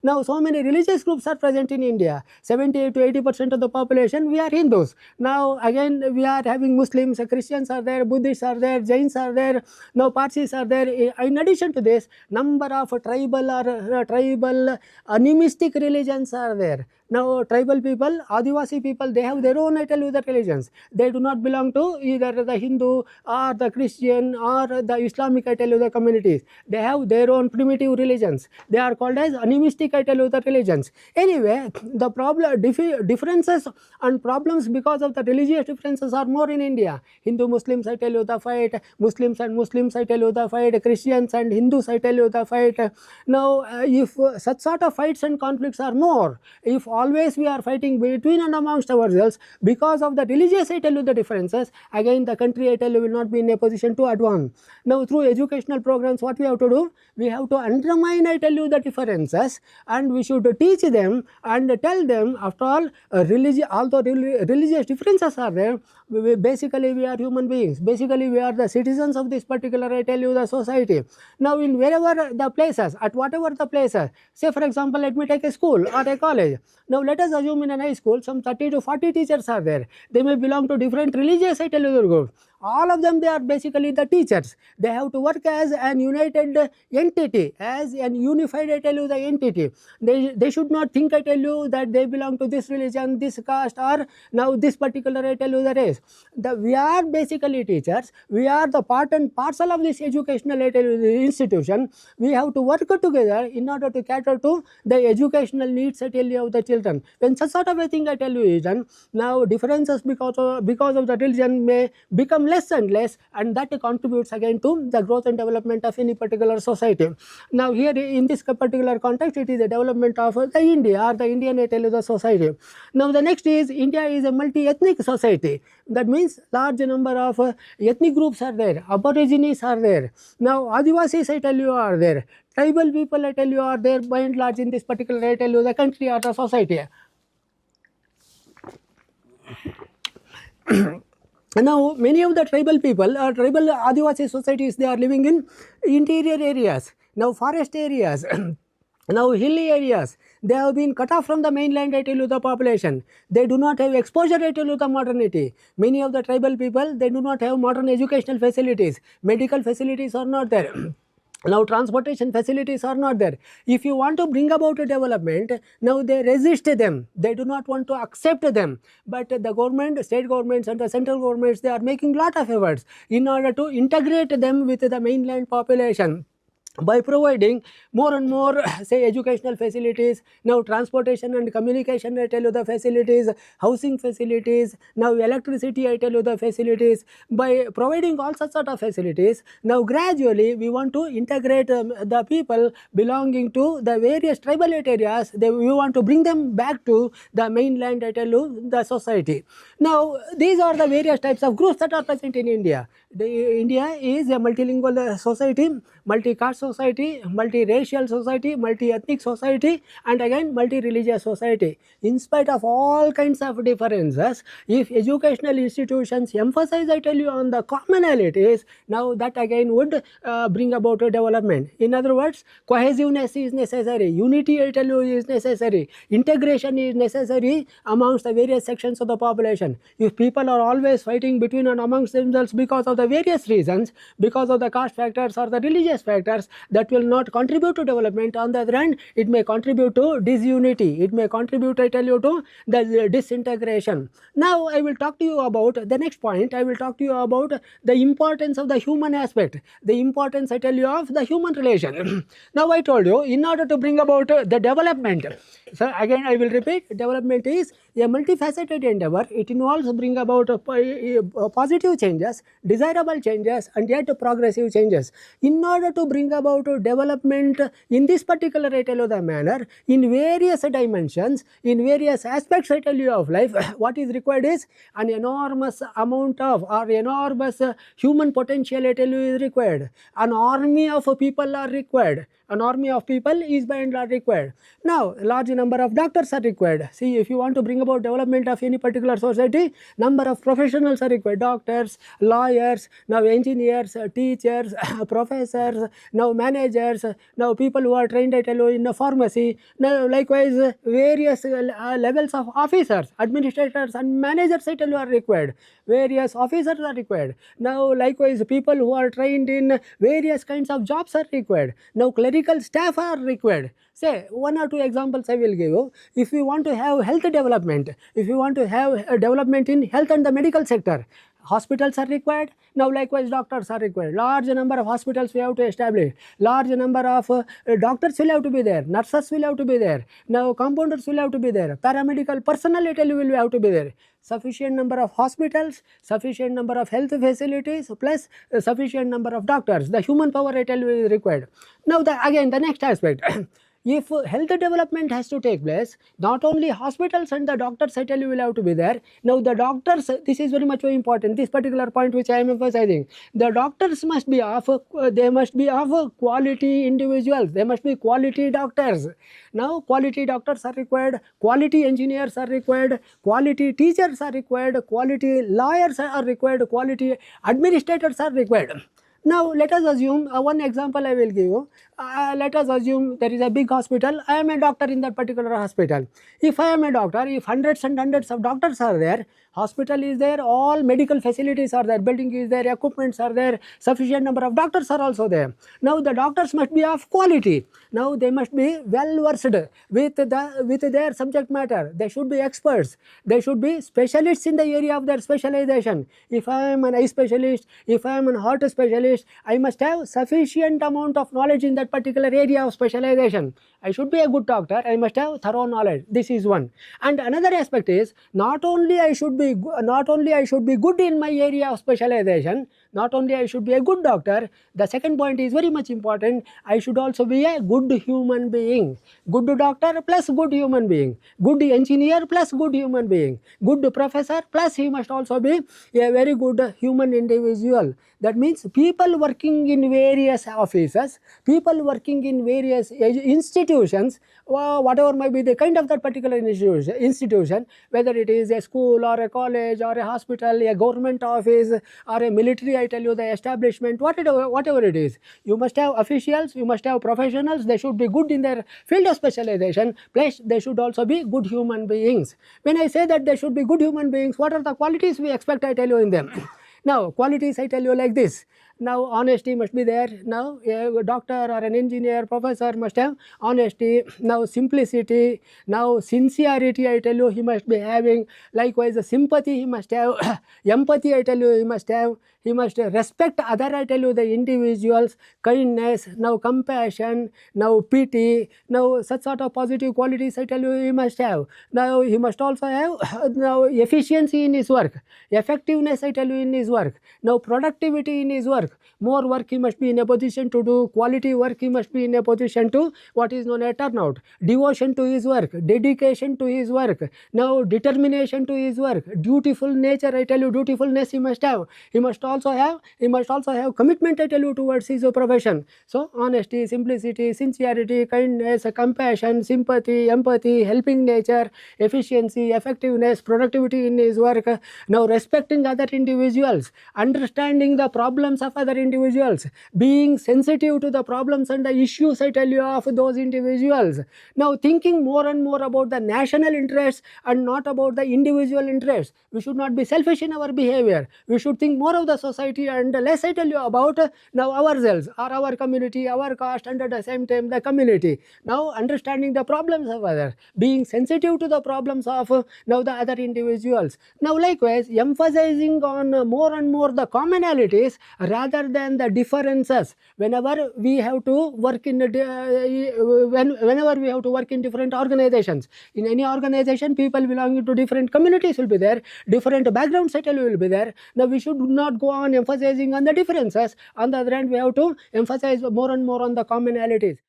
Now, so many religious groups are present in India. 70 to 80% of the population, we are Hindus. Now, again, we are having Muslims, Christians are there, Buddhists are there, Jains are there, now Parsis are there. In addition to this, number of tribal or tribal animistic religions are there. Now, tribal people, Adivasi people, they have their own, I tell you, the religions. They do not belong to either the Hindu or the Christian or the Islamic, I tell you, the communities. They have their own primitive religions. They are called as animistic, I tell you, the religions. Anyway, the problem, differences and problems because of the religious differences are more in India. Hindu Muslims, I tell you, the fight. Muslims and Muslims, I tell you, the fight. Christians and Hindus, I tell you, the fight. Now, if such sort of fights and conflicts are more, if always we are fighting between and amongst ourselves because of the religious, I tell you, the differences, again the country, I tell you, will not be in a position to advance. Now, through educational programs, what we have to do? We have to undermine, I tell you, the differences, and we should teach them and tell them, after all, although religious differences are there, basically we are human beings. Basically, we are the citizens of this particular, I tell you, the society. Now, in wherever the places, at whatever the places, say for example, let me take a school or a college. Now, let us assume in an high school, some 30 to 40 teachers are there. They may belong to different religious, I tell you, the group. All of them, they are basically the teachers. They have to work as an united entity, as an unified, I tell you, the entity. They should not think, I tell you, that they belong to this religion, this caste, or now this particular, I tell you, the race. We are basically teachers. We are the part and parcel of this educational, I tell you, the institution. We have to work together in order to cater to the educational needs, I tell you, of the children. When such sort of a thing, I tell you, is done, now differences because of the religion may become less and less, and that contributes again to the growth and development of any particular society. Now, here in this particular context, it is the development of the India or the Indian, I tell you, the society. Now, the next is India is a multi-ethnic society. That means large number of ethnic groups are there. Aborigines are there. Now, Adivasis, I tell you, are there. Tribal people, I tell you, are there by and large in this particular, I tell you, the country or the society. Now, many of the tribal people, tribal Adivasi societies, they are living in interior areas, now forest areas, now hilly areas. They have been cut off from the mainland, I tell you, the population. They do not have exposure, I tell you, the modernity. Many of the tribal people, they do not have modern educational facilities. Medical facilities are not there. Now, transportation facilities are not there. If you want to bring about a development, now they resist them. They do not want to accept them. But the government, state governments and the central governments, they are making lot of efforts in order to integrate them with the mainland population by providing more and more, say, educational facilities, now transportation and communication, I tell you, the facilities, housing facilities, now electricity, I tell you, the facilities. By providing all such sort of facilities, now gradually we want to integrate the people belonging to the various tribal areas. We want to bring them back to the mainland, I tell you, the society. Now, these are the various types of groups that are present in India. India is a multilingual society, multi-caste society, multi-racial society, multi-ethnic society, and again multi-religious society. In spite of all kinds of differences, if educational institutions emphasize, I tell you, on the commonalities, now that again would bring about a development. In other words, cohesiveness is necessary, unity, I tell you, is necessary, integration is necessary amongst the various sections of the population. If people are always fighting between and amongst themselves because of the various reasons, because of the caste factors or the religious factors, that will not contribute to development. On the other hand, it may contribute to disunity. It may contribute, I tell you, to the disintegration. Now, I will talk to you about the next point. I will talk to you about the importance of the human aspect, the importance, I tell you, of the human relation. Now, I told you, in order to bring about the development, so again I will repeat, development is a multifaceted endeavor. It involves bring about positive changes, desirable changes, and yet progressive changes. In order to bring about development in this particular, I tell you, the manner, in various dimensions, in various aspects, I tell you, of life, what is required is an enormous amount of, or enormous human potential, I tell you, is required. An army of people are required. An army of people is by and large required. Now large number of doctors are required. See, if you want to bring about development of any particular society, number of professionals are required: doctors, lawyers, now engineers, teachers, professors, now managers, now people who are trained at in a pharmacy, now likewise various levels of officers, administrators and managers at are required. Various officers are required. Now likewise people who are trained in various kinds of jobs are required. Now clerical staff are required. Say one or two examples I will give you. If we want to have health development, if you want to have a development in health and the medical sector, hospitals are required. Now likewise doctors are required. Large number of hospitals we have to establish. Large number of doctors will have to be there. Nurses will have to be there. Now compounders will have to be there. Paramedical personnel will have to be there. Sufficient number of hospitals, sufficient number of health facilities, plus sufficient number of doctors. The human power will be required. Now again the next aspect. If health development has to take place, not only hospitals and the doctors certainly will have to be there. Now the doctors, this is very much very important, this particular point which I am emphasizing. The doctors must be of, they must be of quality individuals, they must be quality doctors. Now quality doctors are required, quality engineers are required, quality teachers are required, quality lawyers are required, quality administrators are required. Now let us assume one example I will give you. Let us assume there is a big hospital. I am a doctor in that particular hospital. If I am a doctor, if hundreds and hundreds of doctors are there, hospital is there, all medical facilities are there, building is there, equipments are there, sufficient number of doctors are also there. Now the doctors must be of quality. Now they must be well versed with their subject matter. They should be experts. They should be specialists in the area of their specialization. If I am an eye specialist, if I am an heart specialist, I must have sufficient amount of knowledge in that particular area of specialization. I should be a good doctor. I must have thorough knowledge. This is one. And another aspect is not only I should be good in my area of specialization, not only I should be a good doctor. The second point is very much important. I should also be a good human being. Good doctor plus good human being. Good engineer plus good human being. Good professor plus he must also be a very good human individual. That means people working in various offices, people working in various institutions, whatever might be the kind of that particular institution, whether it is a school or a college or a hospital, a government office or a military, I tell you, the establishment, whatever it is, you must have officials, you must have professionals. They should be good in their field of specialization, plus they should also be good human beings. When I say that they should be good human beings, what are the qualities we expect, I tell you, in them? Now qualities I tell you like this. Now honesty must be there. Now a doctor or an engineer, professor must have honesty. Now simplicity, now sincerity, I tell you, he must be having. Likewise sympathy he must have. Empathy, I tell you, he must have. He must respect other, I tell you, the individuals. Kindness, now compassion, now pity, now such sort of positive qualities, I tell you, he must have. Now he must also have now efficiency in his work, effectiveness, I tell you, in his work. Now productivity in his work. More work he must be in a position to do, quality work he must be in a position to, what is known as turnout. Devotion to his work, dedication to his work, now determination to his work, dutiful nature, I tell you, dutifulness he must have. He must also have commitment, I tell you, towards his profession. So honesty, simplicity, sincerity, kindness, compassion, sympathy, empathy, helping nature, efficiency, effectiveness, productivity in his work. Now respecting other individuals, understanding the problems of other individuals, being sensitive to the problems and the issues, I tell you, of those individuals. Now thinking more and more about the national interests and not about the individual interests. We should not be selfish in our behavior. We should think more of the society and less, I tell you, about now ourselves or our community, our caste, and at the same time the community. Now understanding the problems of others, being sensitive to the problems of now the other individuals. Now likewise emphasizing on more and more the commonalities rather than the differences. Whenever we have to work in whenever we have to work in different organizations, in any organization, people belonging to different communities will be there, different backgrounds, I tell you, will be there. Now we should not go on emphasizing on the differences. On the other hand, we have to emphasize more and more on the commonalities.